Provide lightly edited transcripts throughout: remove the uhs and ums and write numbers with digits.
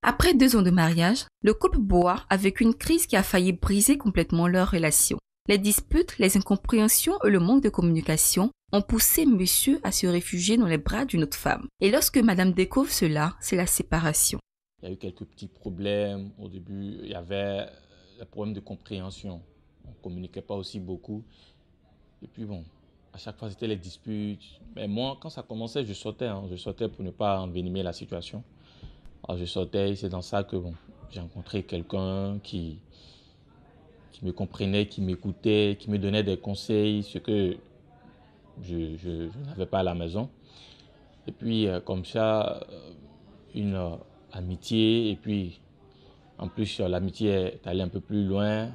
Après 2 ans de mariage, le couple Bois a vécu une crise qui a failli briser complètement leur relation. Les disputes, les incompréhensions et le manque de communication ont poussé monsieur à se réfugier dans les bras d'une autre femme. Et lorsque madame découvre cela, c'est la séparation. Il y a eu quelques petits problèmes. Au début, il y avait le problème de compréhension. On ne communiquait pas aussi beaucoup. Et puis bon, à chaque fois, c'était les disputes. Mais moi, quand ça commençait, je sortais. Je sortais pour ne pas envenimer la situation. Alors je sortais, c'est dans ça que bon, j'ai rencontré quelqu'un qui me comprenait, qui m'écoutait, qui me donnait des conseils, ce que je n'avais pas à la maison. Et puis comme ça, une amitié, et puis en plus l'amitié est allée un peu plus loin.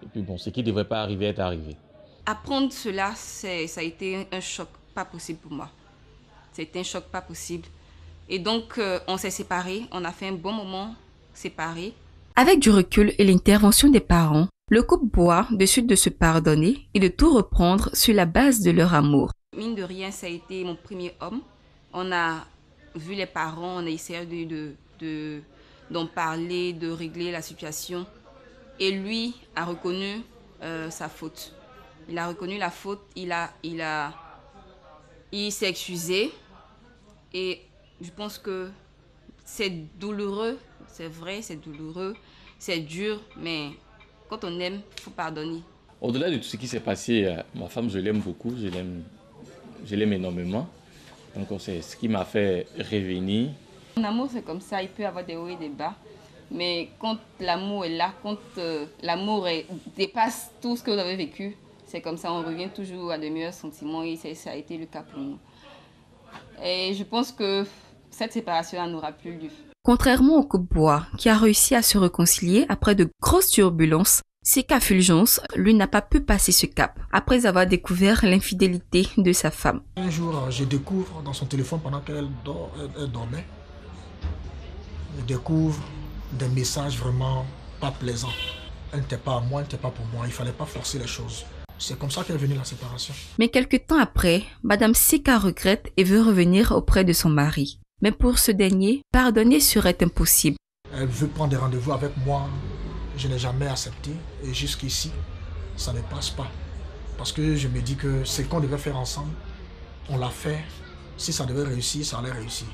Et puis bon, ce qui ne devrait pas arriver est arrivé. Apprendre cela, ça a été un choc pas possible pour moi. C'était un choc pas possible. Et donc, on s'est séparés. On a fait un bon moment séparés. Avec du recul et l'intervention des parents, le couple Bois décide de se pardonner et de tout reprendre sur la base de leur amour. Mine de rien, ça a été mon premier homme. On a vu les parents, on a essayé d'en parler, de régler la situation. Et lui a reconnu sa faute. Il a reconnu la faute, il s'est excusé. Et je pense que c'est douloureux, c'est vrai, c'est douloureux, c'est dur, mais quand on aime, il faut pardonner. Au-delà de tout ce qui s'est passé, ma femme, je l'aime beaucoup, je l'aime énormément. Donc c'est ce qui m'a fait revenir. En amour, c'est comme ça, il peut y avoir des hauts et des bas. Mais quand l'amour est là, quand dépasse tout ce que vous avez vécu, c'est comme ça, on revient toujours à de meilleurs sentiments et ça a été le cas pour nous. Et je pense que cette séparation n'aura plus lieu. Contrairement au couple Bois, qui a réussi à se réconcilier après de grosses turbulences, Sika Fulgence, lui, n'a pas pu passer ce cap, après avoir découvert l'infidélité de sa femme. Un jour, je découvre dans son téléphone pendant qu'elle dormait, je découvre des messages vraiment pas plaisants. Elle n'était pas à moi, elle n'était pas pour moi, il ne fallait pas forcer les choses. C'est comme ça qu'est venue la séparation. Mais quelque temps après, Madame Sika regrette et veut revenir auprès de son mari. Mais pour ce dernier, pardonner serait impossible. Elle veut prendre des rendez-vous avec moi. Je n'ai jamais accepté. Et jusqu'ici, ça ne passe pas. Parce que je me dis que ce qu'on devait faire ensemble, on l'a fait. Si ça devait réussir, ça allait réussir.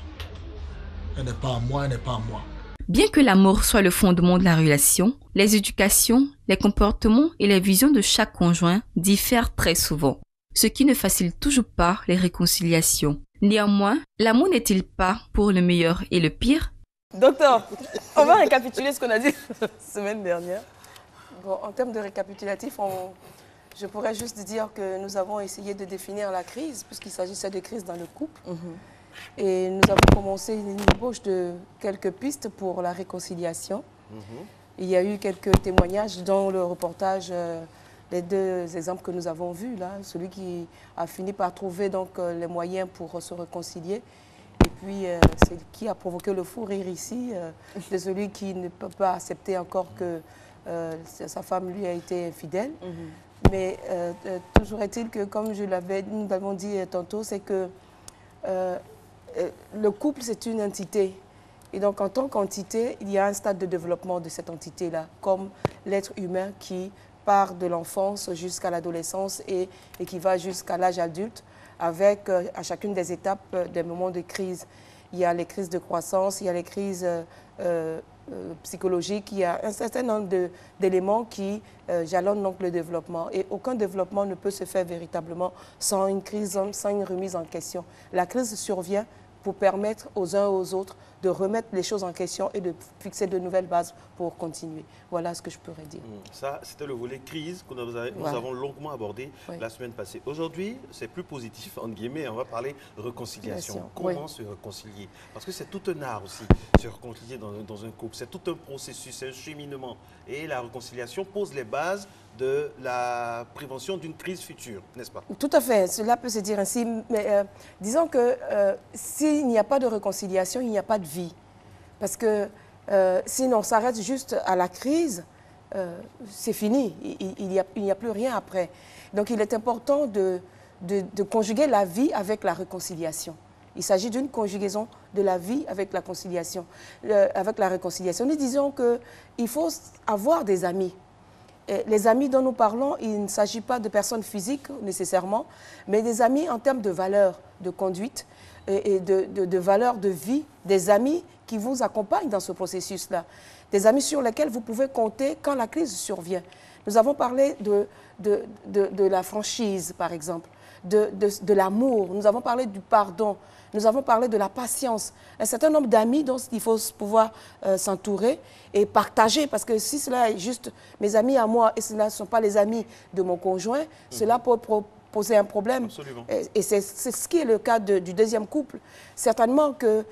Elle n'est pas à moi, elle n'est pas à moi. Bien que l'amour soit le fondement de la relation, les éducations, les comportements et les visions de chaque conjoint diffèrent très souvent, ce qui ne facilite toujours pas les réconciliations. Néanmoins, l'amour n'est-il pas pour le meilleur et le pire? Docteur, on va récapituler ce qu'on a dit la semaine dernière. Bon, en termes de récapitulatif, je pourrais juste dire que nous avons essayé de définir la crise, puisqu'il s'agissait de crise dans le couple. Et nous avons commencé une ébauche de quelques pistes pour la réconciliation. Il y a eu quelques témoignages dans le reportage, les 2 exemples que nous avons vus, là, celui qui a fini par trouver donc, les moyens pour se réconcilier. Et puis, c'est qui a provoqué le fou rire ici, de celui qui ne peut pas accepter encore que sa femme lui a été infidèle. Mais toujours est-il que, comme nous l'avons dit tantôt, c'est que le couple, c'est une entité. Et donc, en tant qu'entité, il y a un stade de développement de cette entité-là, comme l'être humain qui part de l'enfance jusqu'à l'adolescence et qui va jusqu'à l'âge adulte, avec à chacune des étapes des moments de crise. Il y a les crises de croissance, il y a les crises psychologiques, il y a un certain nombre d'éléments qui jalonnent donc le développement. Et aucun développement ne peut se faire véritablement sans une crise, sans une remise en question. La crise survient pour permettre aux uns et aux autres de remettre les choses en question et de fixer de nouvelles bases pour continuer. Voilà ce que je pourrais dire. Ça, c'était le volet crise que nous avons longuement abordé la semaine passée. Aujourd'hui, c'est plus positif, entre guillemets, on va parler réconciliation. Comment se réconcilier? Parce que c'est tout un art aussi, se réconcilier dans un couple. C'est tout un processus, c'est un cheminement. Et la réconciliation pose les bases de la prévention d'une crise future, n'est-ce pas? Tout à fait, cela peut se dire ainsi, mais disons que s'il n'y a pas de réconciliation, il n'y a pas de vie. Parce que si on s'arrête juste à la crise, c'est fini, il n'y a plus rien après. Donc il est important de conjuguer la vie avec la réconciliation. Il s'agit d'une conjugaison de la vie avec la conciliation, avec la réconciliation. Nous disons qu'il faut avoir des amis. Et les amis dont nous parlons, il ne s'agit pas de personnes physiques nécessairement, mais des amis en termes de valeurs, de conduite et de valeurs de vie, des amis qui vous accompagnent dans ce processus-là, des amis sur lesquels vous pouvez compter quand la crise survient. Nous avons parlé de la franchise, par exemple, de l'amour, nous avons parlé du pardon, nous avons parlé de la patience. Un certain nombre d'amis dont il faut pouvoir s'entourer et partager, parce que si cela est juste mes amis à moi et cela ne sont pas les amis de mon conjoint, cela peut poser un problème. Absolument. Et c'est ce qui est le cas du deuxième couple. Certainement que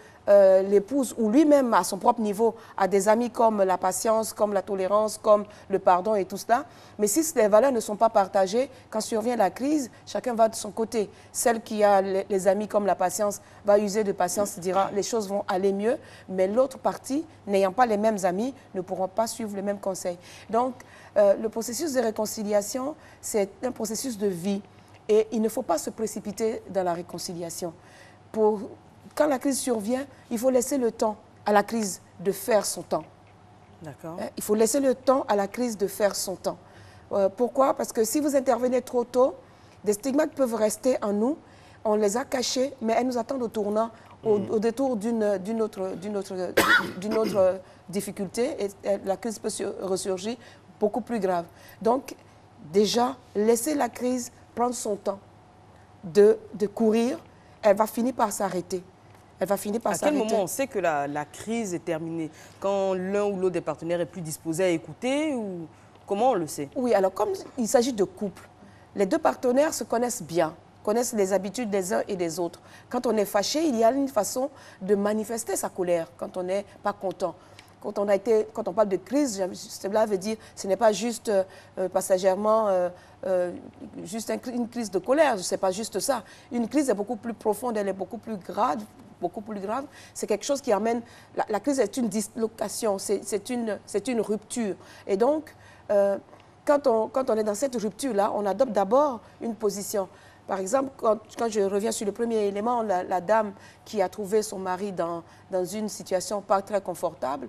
l'épouse ou lui-même à son propre niveau a des amis comme la patience, comme la tolérance, comme le pardon et tout cela. Mais si les valeurs ne sont pas partagées, quand survient la crise, chacun va de son côté. Celle qui a les amis comme la patience va user de patience, dira les choses vont aller mieux, mais l'autre partie, n'ayant pas les mêmes amis, ne pourront pas suivre les mêmes conseils. Donc, le processus de réconciliation, c'est un processus de vie et il ne faut pas se précipiter dans la réconciliation. Quand la crise survient, il faut laisser le temps à la crise de faire son temps. D'accord. Il faut laisser le temps à la crise de faire son temps. Pourquoi? Parce que si vous intervenez trop tôt, des stigmates peuvent rester en nous. On les a cachés, mais elles nous attendent au tournant, au détour d'une autre difficulté. Et la crise peut ressurgir beaucoup plus grave. Donc, déjà, laisser la crise prendre son temps de courir. Elle va finir par s'arrêter. Elle va finir par s'arrêter. À quel moment on sait que la crise est terminée? Quand l'un ou l'autre des partenaires est plus disposé à écouter ou comment on le sait? Oui, alors comme il s'agit de couple, les deux partenaires se connaissent bien, connaissent les habitudes des uns et des autres. Quand on est fâché, il y a une façon de manifester sa colère quand on n'est pas content. Quand on parle de crise, cela veut dire que ce n'est pas juste passagèrement juste une crise de colère, ce n'est pas juste ça. Une crise est beaucoup plus profonde, elle est beaucoup plus grave. C'est quelque chose qui amène... La crise est une dislocation, c'est une rupture. Et donc, quand on est dans cette rupture-là, on adopte d'abord une position. Par exemple, quand je reviens sur le premier élément, la dame qui a trouvé son mari dans une situation pas très confortable,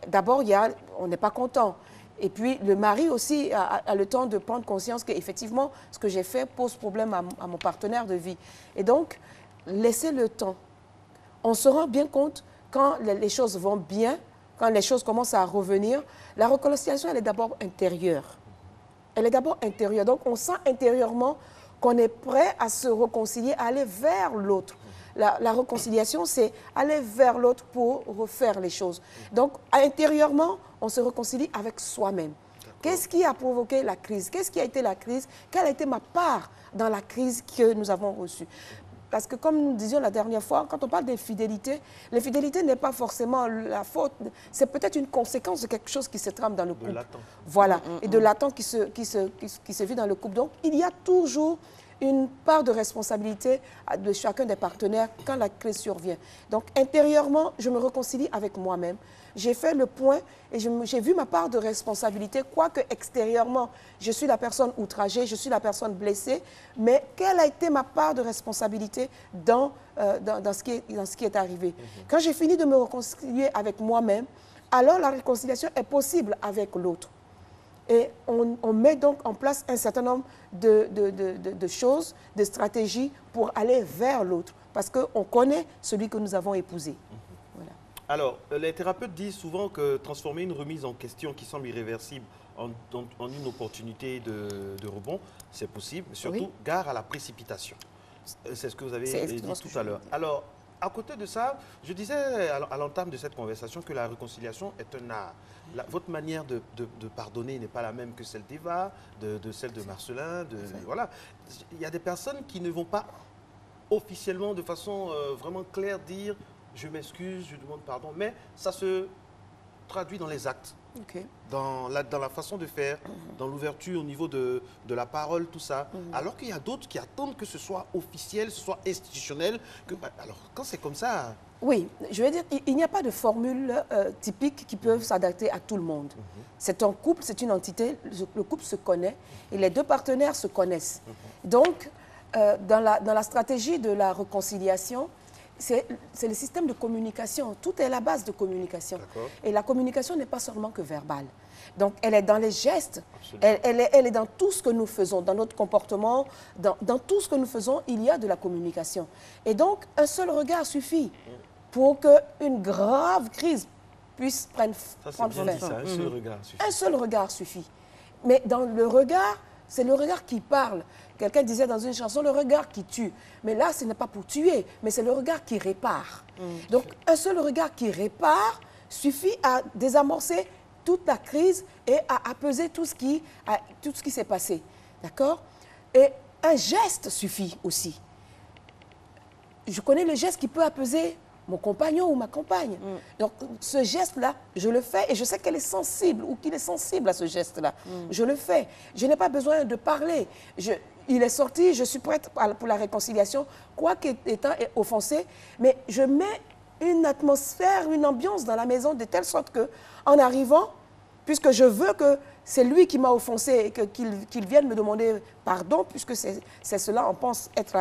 d'abord, on n'est pas content. Et puis, le mari aussi a le temps de prendre conscience qu'effectivement, ce que j'ai fait pose problème à mon partenaire de vie. Et donc, laissez le temps. On se rend bien compte quand les choses vont bien, quand les choses commencent à revenir. La réconciliation, elle est d'abord intérieure. Elle est d'abord intérieure. Donc, on sent intérieurement qu'on est prêt à se réconcilier, à aller vers l'autre. La réconciliation, c'est aller vers l'autre pour refaire les choses. Donc, intérieurement, on se réconcilie avec soi-même. Qu'est-ce qui a provoqué la crise? Qu'est-ce qui a été la crise? Quelle a été ma part dans la crise que nous avons reçue? Parce que comme nous disions la dernière fois, quand on parle d'infidélité, l'infidélité n'est pas forcément la faute. C'est peut-être une conséquence de quelque chose qui se trame dans le couple. Voilà, et de l'attente qui se vit dans le couple. Donc, il y a toujours une part de responsabilité de chacun des partenaires quand la crise survient. Donc, intérieurement, je me réconcilie avec moi-même. J'ai fait le point et j'ai vu ma part de responsabilité, quoique extérieurement, je suis la personne outragée, je suis la personne blessée, mais quelle a été ma part de responsabilité dans ce qui est arrivé? Quand j'ai fini de me réconcilier avec moi-même, alors la réconciliation est possible avec l'autre. Et on met donc en place un certain nombre de choses, de stratégies pour aller vers l'autre, parce qu'on connaît celui que nous avons épousé. Voilà. Alors, les thérapeutes disent souvent que transformer une remise en question qui semble irréversible en une opportunité de rebond, c'est possible, mais surtout, gare à la précipitation. C'est ce que vous avez dit tout à l'heure. Alors, à côté de ça, je disais à l'entame de cette conversation que la réconciliation est un art. Votre manière de pardonner n'est pas la même que celle d'Eva, de celle de Marcelin. Voilà. Il y a des personnes qui ne vont pas officiellement, de façon vraiment claire, dire « je m'excuse, je demande pardon », mais ça se traduit dans les actes, dans la façon de faire, dans l'ouverture au niveau de la parole, tout ça. Alors qu'il y a d'autres qui attendent que ce soit officiel, que ce soit institutionnel. Alors, quand c'est comme ça... Oui, je veux dire, il n'y a pas de formule typique qui peut s'adapter à tout le monde. C'est un couple, c'est une entité, le couple se connaît et les deux partenaires se connaissent. Donc, dans la stratégie de la réconciliation, c'est le système de communication. Tout est la base de communication. Et la communication n'est pas seulement que verbale. Donc, elle est dans les gestes, elle est dans tout ce que nous faisons, dans notre comportement, dans tout ce que nous faisons, il y a de la communication. Et donc, un seul regard suffit pour qu'une grave crise puisse prendre fin. Un seul regard suffit. Un seul regard suffit. Mais dans le regard, c'est le regard qui parle. Quelqu'un disait dans une chanson, le regard qui tue. Mais là, ce n'est pas pour tuer, mais c'est le regard qui répare. Donc, un seul regard qui répare suffit à désamorcer toute la crise et à apaiser tout ce qui s'est passé. D'accord? Et un geste suffit aussi. Je connais le geste qui peut apaiser mon compagnon ou ma compagne. Donc, ce geste-là, je le fais et je sais qu'elle est sensible ou qu'il est sensible à ce geste-là. Je le fais. Je n'ai pas besoin de parler. Il est sorti, je suis prête pour la réconciliation, quoi qu'étant offensé, mais je mets une atmosphère, une ambiance dans la maison de telle sorte qu'en arrivant, puisque je veux que c'est lui qui m'a offensé et qu'il vienne me demander pardon, puisque c'est cela, on pense être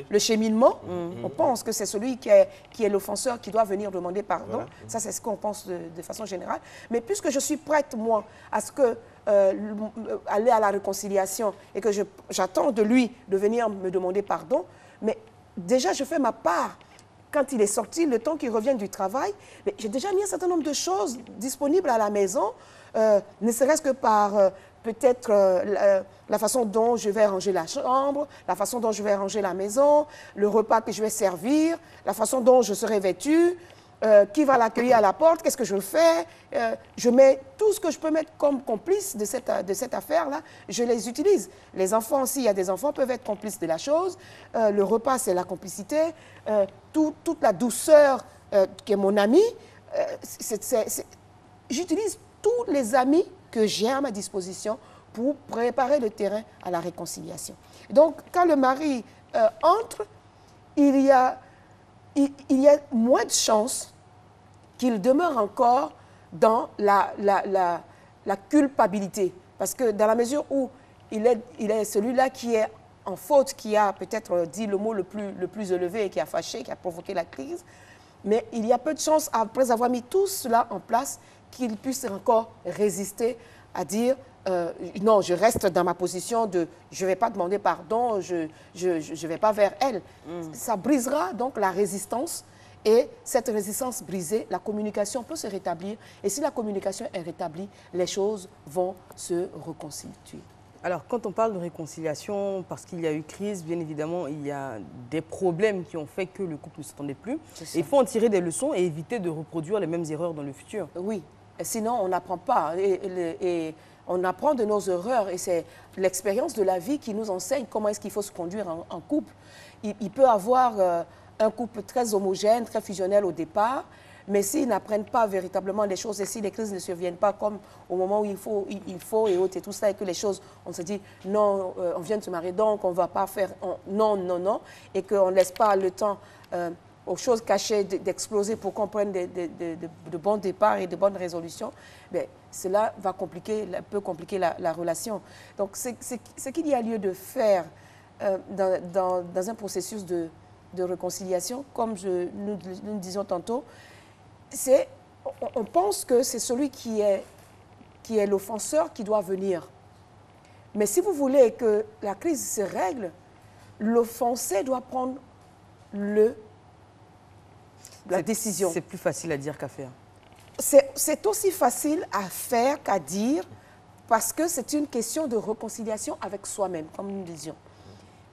le cheminement. On pense que c'est celui qui est l'offenseur qui doit venir demander pardon. Voilà. Ça, c'est ce qu'on pense de façon générale. Mais puisque je suis prête, moi, à ce que aller à la réconciliation et que j'attends de lui de venir me demander pardon, mais déjà, je fais ma part. Quand il est sorti, le temps qu'il revienne du travail, j'ai déjà mis un certain nombre de choses disponibles à la maison, ne serait-ce que par peut-être la façon dont je vais ranger la chambre, la façon dont je vais ranger la maison, le repas que je vais servir, la façon dont je serai vêtue, qui va l'accueillir à la porte, qu'est-ce que je fais. Je mets tout ce que je peux mettre comme complice de cette affaire-là, je les utilise. Les enfants, s'il y a des enfants, peuvent être complices de la chose. Le repas, c'est la complicité. Toute la douceur qui est mon ami. J'utilise tous les amis que j'ai à ma disposition pour préparer le terrain à la réconciliation. Donc, quand le mari entre, il y a moins de chances qu'il demeure encore dans la culpabilité. Parce que dans la mesure où il est celui-là qui est en faute, qui a peut-être dit le mot le plus élevé et qui a fâché, qui a provoqué la crise, mais il y a peu de chances, après avoir mis tout cela en place, qu'il puisse encore résister à dire non, je reste dans ma position de je ne vais pas demander pardon, je ne vais pas vers elle. Ça brisera donc la résistance et cette résistance brisée, la communication peut se rétablir et si la communication est rétablie, les choses vont se reconstituer. Alors, quand on parle de réconciliation, parce qu'il y a eu crise, bien évidemment, il y a des problèmes qui ont fait que le couple ne s'entendait plus. Et il faut en tirer des leçons et éviter de reproduire les mêmes erreurs dans le futur. Oui, sinon on n'apprend pas. Et on apprend de nos erreurs et c'est l'expérience de la vie qui nous enseigne comment est-ce qu'il faut se conduire en couple. Il peut avoir un couple très homogène, très fusionnel au départ, mais s'ils n'apprennent pas véritablement les choses et si les crises ne surviennent pas comme au moment où il faut et autres et tout ça, et que les choses, on se dit non, on vient de se marier, donc on ne va pas faire non, et qu'on ne laisse pas le temps aux choses cachées d'exploser pour qu'on prenne de bons départs et de bonnes résolutions, mais cela peut compliquer la relation. Donc, ce qu'il y a lieu de faire dans un processus de réconciliation, comme nous disions tantôt, on pense que c'est celui qui est l'offenseur qui doit venir. Mais si vous voulez que la crise se règle, l'offensé doit prendre la décision. C'est plus facile à dire qu'à faire. C'est aussi facile à faire qu'à dire parce que c'est une question de réconciliation avec soi-même, comme nous disions.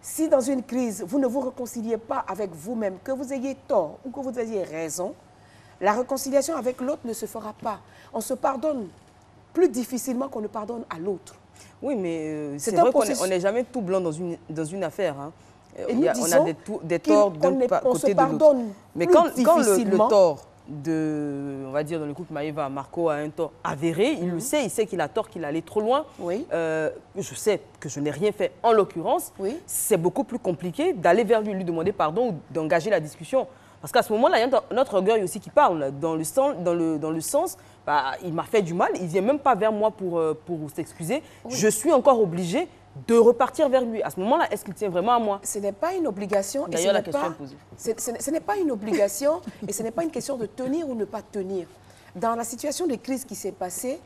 Si dans une crise, vous ne vous réconciliez pas avec vous-même, que vous ayez tort ou que vous ayez raison, la réconciliation avec l'autre ne se fera pas. On se pardonne plus difficilement qu'on ne pardonne à l'autre. Oui, mais c'est vrai qu'on n'est jamais tout blanc dans une affaire. Hein. On a des torts d'un côté de l'autre. Mais quand le tort, on va dire dans le couple Maëva, Marco a un tort avéré, il le sait, il sait qu'il a tort, qu'il allait trop loin. Oui. Je sais que je n'ai rien fait en l'occurrence. Oui. C'est beaucoup plus compliqué d'aller vers lui demander pardon ou d'engager la discussion. Parce qu'à ce moment-là, il y a notre orgueil aussi qui parle, dans le sens, il m'a fait du mal, il ne vient même pas vers moi pour s'excuser. Oui. Je suis encore obligée de repartir vers lui. À ce moment-là, est-ce qu'il tient vraiment à moi? Ce n'est pas une obligation. D'ailleurs, la question est posée. Ce n'est pas une obligation et ce n'est pas une question de tenir ou ne pas tenir. Dans la situation de crise qui s'est passée,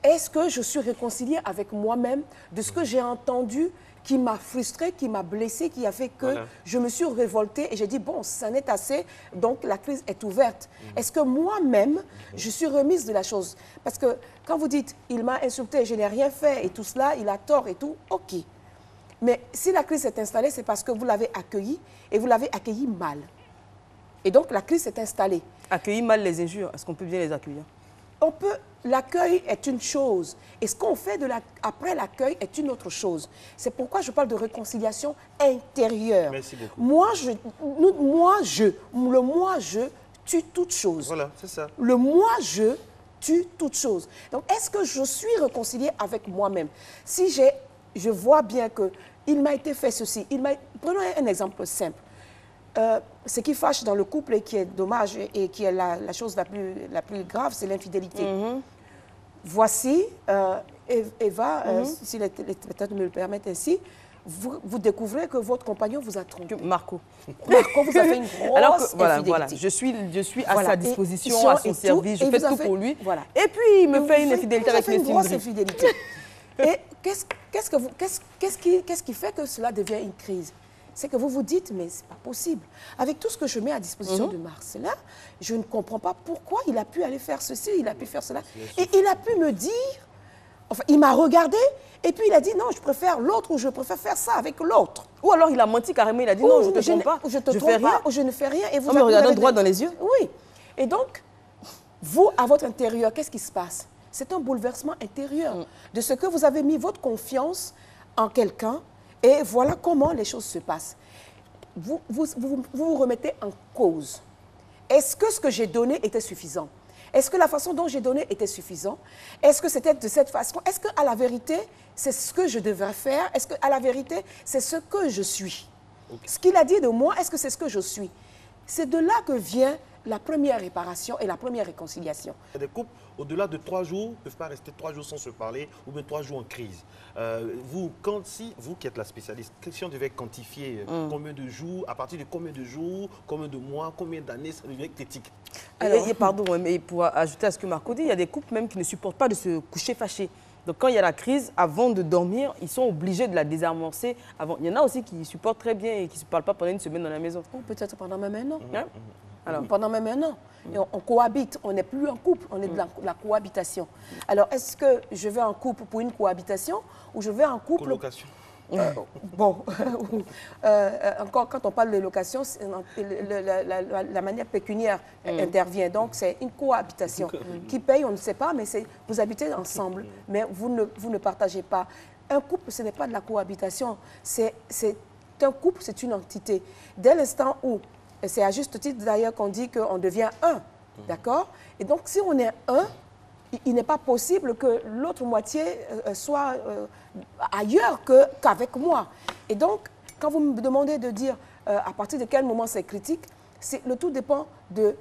est-ce que je suis réconciliée avec moi-même de ce que j'ai entendu qui m'a frustrée, qui m'a blessée, qui a fait que je me suis révoltée et j'ai dit, bon, ça n'est assez, donc la crise est ouverte. Est-ce que moi-même, je suis remise de la chose? Parce que quand vous dites, il m'a insulté, je n'ai rien fait et tout cela, il a tort et tout, ok. Mais si la crise s'est installée, c'est parce que vous l'avez accueilli et vous l'avez accueilli mal. Et donc la crise s'est installée. Accueillir mal les injures, est-ce qu'on peut bien les accueillir? On peut, l'accueil est une chose et ce qu'on fait après l'accueil est une autre chose. C'est pourquoi je parle de réconciliation intérieure. Merci beaucoup. Le moi-je tue toute chose. Voilà, c'est ça. Le moi-je tue toute chose. Donc, est-ce que je suis réconciliée avec moi-même? Si je vois bien qu'il m'a été fait ceci, prenons un exemple simple. Ce qui fâche dans le couple et qui est dommage et qui est la chose la plus grave, c'est l'infidélité. Voici, Eva, si les têtes me le permettent ainsi, vous découvrez que votre compagnon vous a trompé. Marco vous a fait une grosse infidélité. Voilà. Je suis à sa disposition, à son service, je fais tout pour lui. Voilà. Et puis, il me fait une infidélité avec une grosse infidélité. Et qu'est-ce qui fait que cela devient une crise? C'est que vous vous dites, mais ce n'est pas possible. Avec tout ce que je mets à disposition de Marcelin, je ne comprends pas pourquoi il a pu aller faire ceci, il a pu faire cela. Et il a pu me dire, enfin, il m'a regardé, et puis il a dit, non, je préfère l'autre ou je préfère faire ça avec l'autre. Ou alors il a menti carrément, il a dit, non, je ne te trompe pas, je te trompe pas, ou je ne fais rien. Et vous me regardez droit dans les yeux. Oui. Et donc, vous, à votre intérieur, qu'est-ce qui se passe? C'est un bouleversement intérieur de ce que vous avez mis votre confiance en quelqu'un. Et voilà comment les choses se passent. Vous vous remettez en cause. Est-ce que ce que j'ai donné était suffisant? Est-ce que la façon dont j'ai donné était suffisante? Est-ce que c'était de cette façon? Est-ce qu'à la vérité, c'est ce que je devrais faire? Est-ce qu'à la vérité, c'est ce que je suis? Ce qu'il a dit de moi, est-ce que c'est ce que je suis? C'est de là que vient la première réparation et la première réconciliation. Il y a des couples, au-delà de 3 jours, ne peuvent pas rester 3 jours sans se parler ou même 3 jours en crise. Vous qui êtes la spécialiste, si on devait quantifier combien de jours, à partir de combien de jours, combien de mois, combien d'années, ça devient critique? Alors, pardon, mais pour ajouter à ce que Marco dit, il y a des couples même qui ne supportent pas de se coucher fâchés. Donc quand il y a la crise, avant de dormir, ils sont obligés de la désamorcer avant. Il y en a aussi qui supportent très bien et qui ne se parlent pas pendant une semaine dans la maison. Ou peut-être pendant même un an. Alors, pendant même un an. Et on cohabite, on n'est plus en couple, on est de la cohabitation. Alors, est-ce que je vais en couple pour une cohabitation ou je vais en couple... Colocation. Encore quand on parle de location, la manière pécuniaire intervient. Donc, c'est une cohabitation. Qui paye, on ne sait pas, mais vous habitez ensemble, mais vous ne partagez pas. Un couple, ce n'est pas de la cohabitation. C'est un couple, c'est une entité. Dès l'instant où, c'est à juste titre d'ailleurs qu'on dit qu'on devient un, d'accord? Et donc, si on est un, il n'est pas possible que l'autre moitié soit ailleurs qu'avec moi. Et donc, quand vous me demandez de dire à partir de quel moment c'est critique, le tout dépend de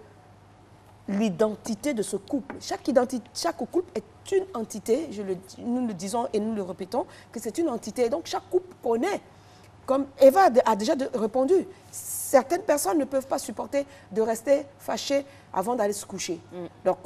l'identité de ce couple. Chaque couple est une entité, nous le disons et nous le répétons, que c'est une entité. Donc, chaque couple connaît. Comme Eva a déjà répondu, certaines personnes ne peuvent pas supporter de rester fâchées avant d'aller se coucher. Donc,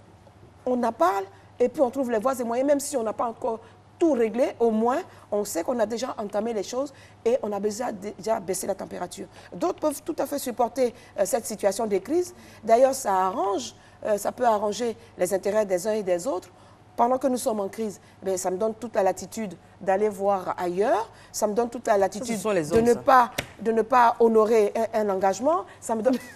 on en parle et puis on trouve les voies et moyens, même si on n'a pas encore tout réglé, au moins, on sait qu'on a déjà entamé les choses et on a déjà baissé la température. D'autres peuvent tout à fait supporter cette situation de crise. D'ailleurs, ça peut arranger les intérêts des uns et des autres. Pendant que nous sommes en crise, ça me donne toute la latitude d'aller voir ailleurs. Ça me donne toute la latitude de ne pas honorer un engagement.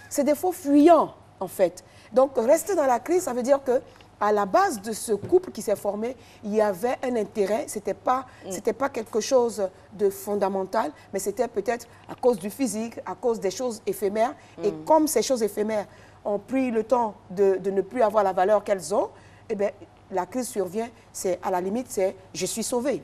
C'est des faux fuyants, en fait. Donc, rester dans la crise, ça veut dire qu'à la base de ce couple qui s'est formé, il y avait un intérêt. Ce n'était pas quelque chose de fondamental, mais c'était peut-être à cause du physique, à cause des choses éphémères. Et comme ces choses éphémères ont pris le temps de ne plus avoir la valeur qu'elles ont, eh bien, la crise survient, à la limite, c'est je suis sauvée.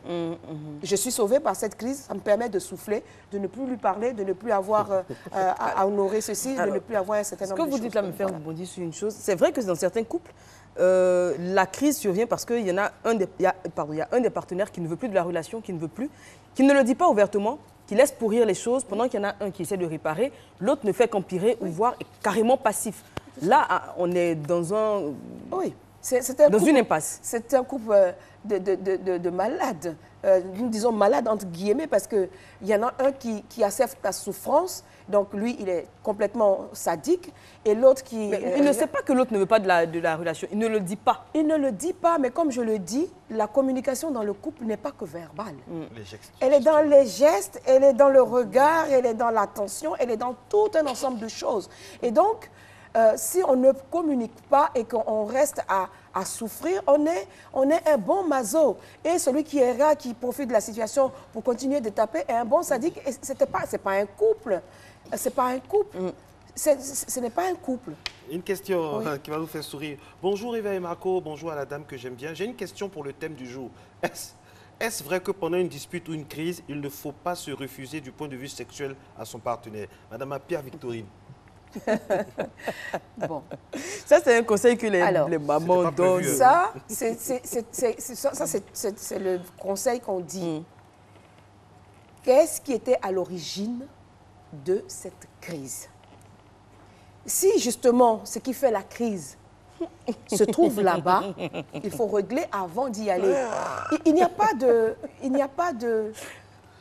Je suis sauvée par cette crise, ça me permet de souffler, de ne plus lui parler, de ne plus avoir à honorer ceci, de ne plus avoir un certain nombre de choses. Ce que vous dites là me fait rebondir sur une chose. C'est vrai que dans certains couples, la crise survient parce qu'il y en a un des partenaires qui ne veut plus de la relation, qui ne le dit pas ouvertement, qui laisse pourrir les choses pendant qu'il y en a un qui essaie de réparer, l'autre ne fait qu'empirer ou voire est carrément passif. Là, on est dans un... Oui. Une impasse. C'est un couple de malades. Nous disons malades entre guillemets parce qu'il y en a un qui accepte la souffrance, donc lui il est complètement sadique, et l'autre qui... Mais il ne sait pas que l'autre ne veut pas de la relation, il ne le dit pas. Il ne le dit pas, mais comme je le dis, la communication dans le couple n'est pas que verbale. Elle est dans les gestes, elle est dans le regard, elle est dans l'attention, elle est dans tout un ensemble de choses. Et donc, si on ne communique pas et qu'on reste à souffrir, on est un bon maso. Et celui qui est là, qui profite de la situation pour continuer de taper, est un bon sadique. Et c'est pas un couple. C'est pas un couple. Ce n'est pas un couple. Une question qui va vous faire sourire. Bonjour Eva et Marco, bonjour à la dame que j'aime bien. J'ai une question pour le thème du jour. Est-ce vrai que pendant une dispute ou une crise, il ne faut pas se refuser du point de vue sexuel à son partenaire? Madame Pierre Victorine. Bon. Ça, c'est un conseil que les mamans donnent. Ça, c'est le conseil qu'on dit. Qu'est-ce qui était à l'origine de cette crise? Si, justement, ce qui fait la crise se trouve là-bas, il faut régler avant d'y aller. Il n'y a pas de...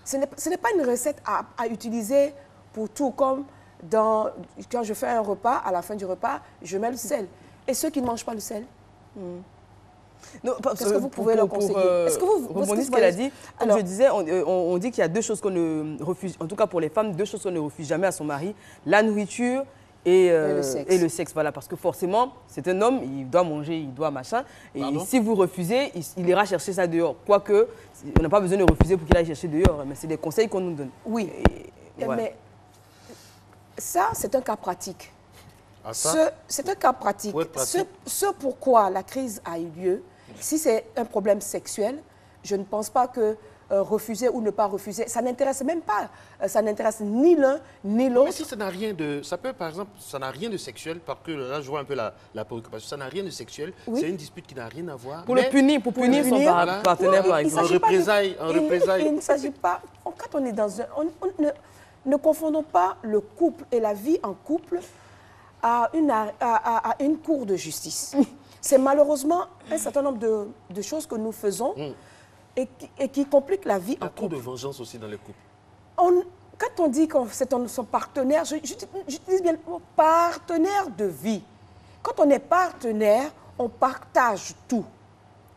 Ce n'est pas une recette à utiliser pour tout, comme... Quand je fais un repas, à la fin du repas, je mets le sel. Et ceux qui ne mangent pas le sel, qu'est-ce que vous pouvez leur conseiller? Est-ce que vous rebondissez ce qu'elle a dit? Comme je disais, on dit qu'il y a deux choses qu'on ne refuse, en tout cas pour les femmes, deux choses qu'on ne refuse jamais à son mari, la nourriture et le sexe. Voilà, parce que forcément, c'est un homme, il doit manger, il doit machin. Et si vous refusez, il ira chercher ça dehors. Quoique, on n'a pas besoin de refuser pour qu'il aille chercher dehors, mais c'est des conseils qu'on nous donne. Oui, mais... Ça, c'est un cas pratique. C'est un cas pratique. Ce pourquoi la crise a eu lieu, si c'est un problème sexuel, je ne pense pas que refuser ou ne pas refuser, ça n'intéresse même pas. Ça n'intéresse ni l'un ni l'autre. Mais si ça n'a rien de... Ça peut, par exemple, ça n'a rien de sexuel, parce que là, je vois un peu la préoccupation. Ça n'a rien de sexuel. C'est une dispute qui n'a rien à voir. Pour punir son partenaire, par exemple. En représailles. Il ne s'agit pas... Quand on est dans un... Ne confondons pas le couple et la vie en couple à une cour de justice. C'est malheureusement un certain nombre de choses que nous faisons et qui compliquent la vie en couple. Il y a trop de vengeance aussi dans les couples. Quand on dit que c'est son partenaire, j'utilise bien le mot partenaire de vie. Quand on est partenaire, on partage tout.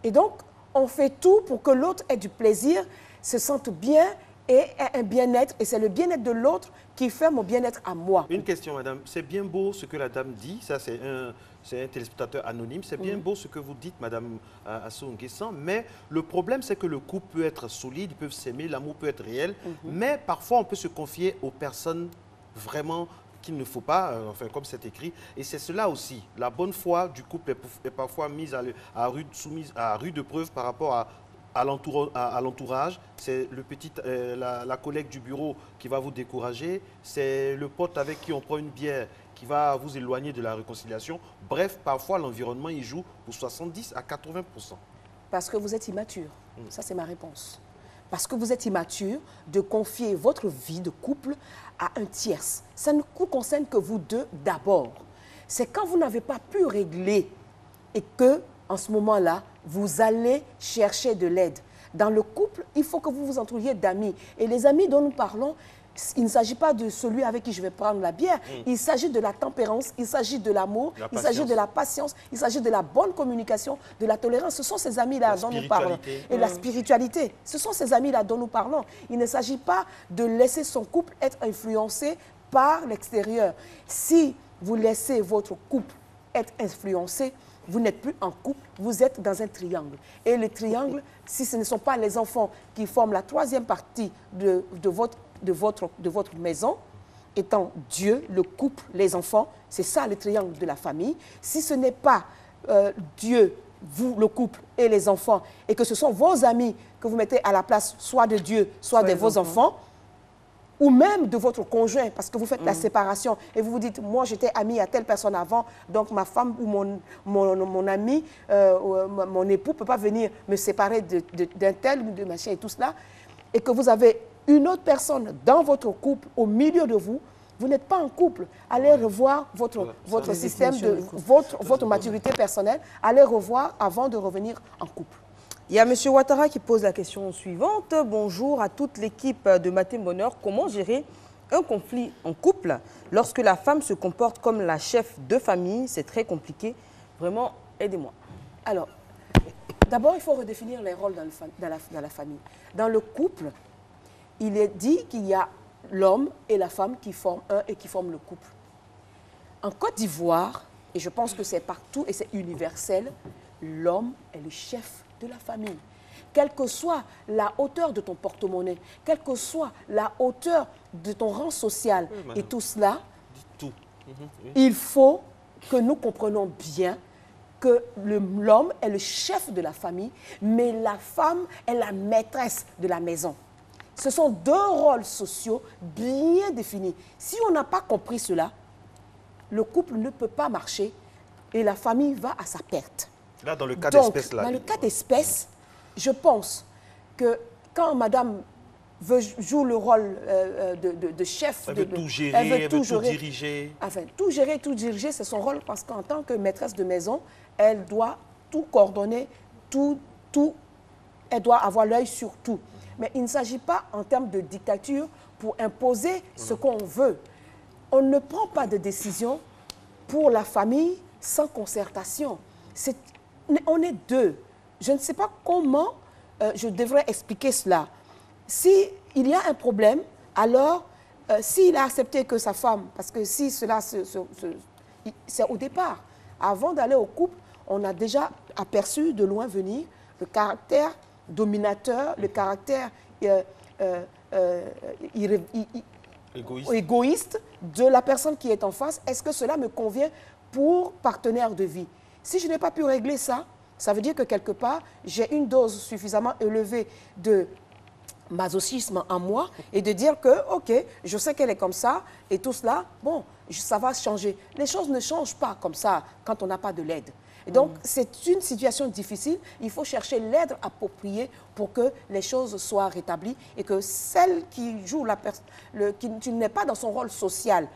Et donc, on fait tout pour que l'autre ait du plaisir, se sente bien et un bien-être, et c'est le bien-être de l'autre qui fait mon bien-être à moi. Une question, madame. C'est bien beau ce que la dame dit, ça c'est un téléspectateur anonyme, c'est bien beau ce que vous dites, madame Assou Nguessan, mais le problème c'est que le couple peut être solide, ils peuvent s'aimer, l'amour peut être réel, mais parfois on peut se confier aux personnes vraiment qu'il ne faut pas, enfin comme c'est écrit, et c'est cela aussi, la bonne foi du couple est parfois mise soumise à rude preuve par rapport à l'entourage, c'est la collègue du bureau qui va vous décourager, c'est le pote avec qui on prend une bière qui va vous éloigner de la réconciliation. Bref, parfois l'environnement y joue pour 70 à 80%. Parce que vous êtes immature, ça c'est ma réponse. Parce que vous êtes immature de confier votre vie de couple à un tierce. Ça ne vous concerne que vous deux d'abord. C'est quand vous n'avez pas pu régler et que, en ce moment-là, vous allez chercher de l'aide. Dans le couple, il faut que vous vous entouriez d'amis. Et les amis dont nous parlons, il ne s'agit pas de celui avec qui je vais prendre la bière. Il s'agit de la tempérance, il s'agit de l'amour, il s'agit de la patience, il s'agit de la bonne communication, de la tolérance. Ce sont ces amis-là dont nous parlons. Et la spiritualité. Ce sont ces amis-là dont nous parlons. Il ne s'agit pas de laisser son couple être influencé par l'extérieur. Si vous laissez votre couple être influencé, vous n'êtes plus en couple, vous êtes dans un triangle. Et le triangle, si ce ne sont pas les enfants qui forment la troisième partie de votre maison, étant Dieu, le couple, les enfants, c'est ça le triangle de la famille. Si ce n'est pas Dieu, vous, le couple et les enfants, et que ce sont vos amis que vous mettez à la place soit de Dieu, soit de vos enfants, ou même de votre conjoint, parce que vous faites la séparation et vous vous dites, moi j'étais amie à telle personne avant, donc ma femme ou mon ami, mon époux ne peut pas venir me séparer d'un tel ou de machin et tout cela, et que vous avez une autre personne dans votre couple, au milieu de vous, vous n'êtes pas en couple. Allez revoir votre système, votre maturité personnelle, allez revoir avant de revenir en couple. Il y a M. Ouattara qui pose la question suivante. Bonjour à toute l'équipe de Matin Bonheur. Comment gérer un conflit en couple lorsque la femme se comporte comme la chef de famille? C'est très compliqué. Vraiment, aidez-moi. Alors, d'abord, il faut redéfinir les rôles dans la famille. Dans le couple, il est dit qu'il y a l'homme et la femme qui forment le couple. En Côte d'Ivoire, et je pense que c'est partout et c'est universel, l'homme est le chef de la famille. Quelle que soit la hauteur de ton porte-monnaie, quelle que soit la hauteur de ton rang social et tout cela, il faut que nous comprenions bien que l'homme est le chef de la famille, mais la femme est la maîtresse de la maison. Ce sont deux rôles sociaux bien définis. Si on n'a pas compris cela, le couple ne peut pas marcher et la famille va à sa perte. Là, dans le cas d'espèce, dans le cas d'espèce, je pense que quand madame joue le rôle de chef, elle veut tout gérer, elle veut tout diriger. Enfin, tout gérer, tout diriger, c'est son rôle parce qu'en tant que maîtresse de maison, elle doit tout coordonner, elle doit avoir l'œil sur tout. Mais il ne s'agit pas en termes de dictature pour imposer ce qu'on veut. On ne prend pas de décision pour la famille sans concertation. On est deux. Je ne sais pas comment je devrais expliquer cela. S'il y a un problème, alors s'il a accepté que sa femme, parce que si cela, c'est au départ, avant d'aller au couple, on a déjà aperçu de loin venir le caractère dominateur, le caractère égoïste de la personne qui est en face. Est-ce que cela me convient pour partenaire de vie? Si je n'ai pas pu régler ça, ça veut dire que quelque part, j'ai une dose suffisamment élevée de masochisme en moi et de dire que, ok, je sais qu'elle est comme ça et tout cela, bon, ça va changer. Les choses ne changent pas comme ça quand on n'a pas de l'aide. Et donc, c'est une situation difficile. Il faut chercher l'aide appropriée pour que les choses soient rétablies et que celle qui joue qui n'est pas dans son rôle social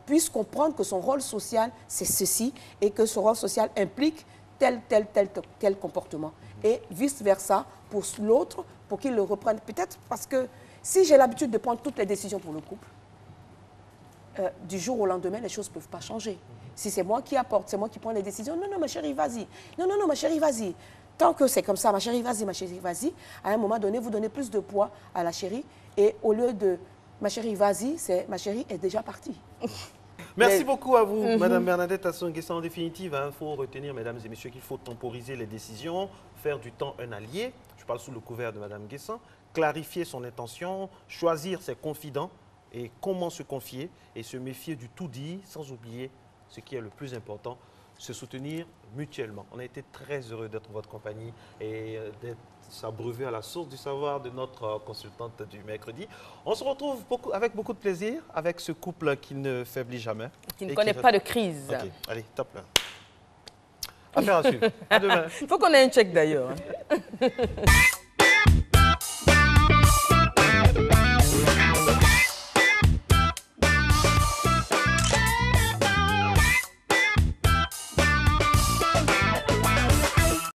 puisse comprendre que son rôle social, c'est ceci et que son rôle social implique tel comportement. Et vice-versa pour l'autre, pour qu'il le reprenne. Peut-être parce que si j'ai l'habitude de prendre toutes les décisions pour le couple, du jour au lendemain, les choses ne peuvent pas changer. Si c'est moi qui apporte, c'est moi qui prends les décisions, non, non, ma chérie, vas-y. Non, non, non, ma chérie, vas-y. Tant que c'est comme ça, ma chérie, vas-y, ma chérie, vas-y. À un moment donné, vous donnez plus de poids à la chérie. Et au lieu de ma chérie, vas-y, c'est ma chérie est déjà partie. Merci beaucoup à vous, Madame Bernadette Assou-Nguessan. En définitive, il faut retenir, mesdames et messieurs, qu'il faut temporiser les décisions, faire du temps un allié. Je parle sous le couvert de Madame Nguessan. Clarifier son intention, choisir ses confidents et comment se confier et se méfier du tout dit, sans oublier ce qui est le plus important, se soutenir mutuellement. On a été très heureux d'être en votre compagnie et d'être s'abreuver à la source du savoir de notre consultante du mercredi. On se retrouve avec beaucoup de plaisir avec ce couple qui ne faiblit jamais. Qui ne connaît pas de crise. Ok, allez, top là. Affaire à suivre. À demain. Il faut qu'on ait un check d'ailleurs. Hein.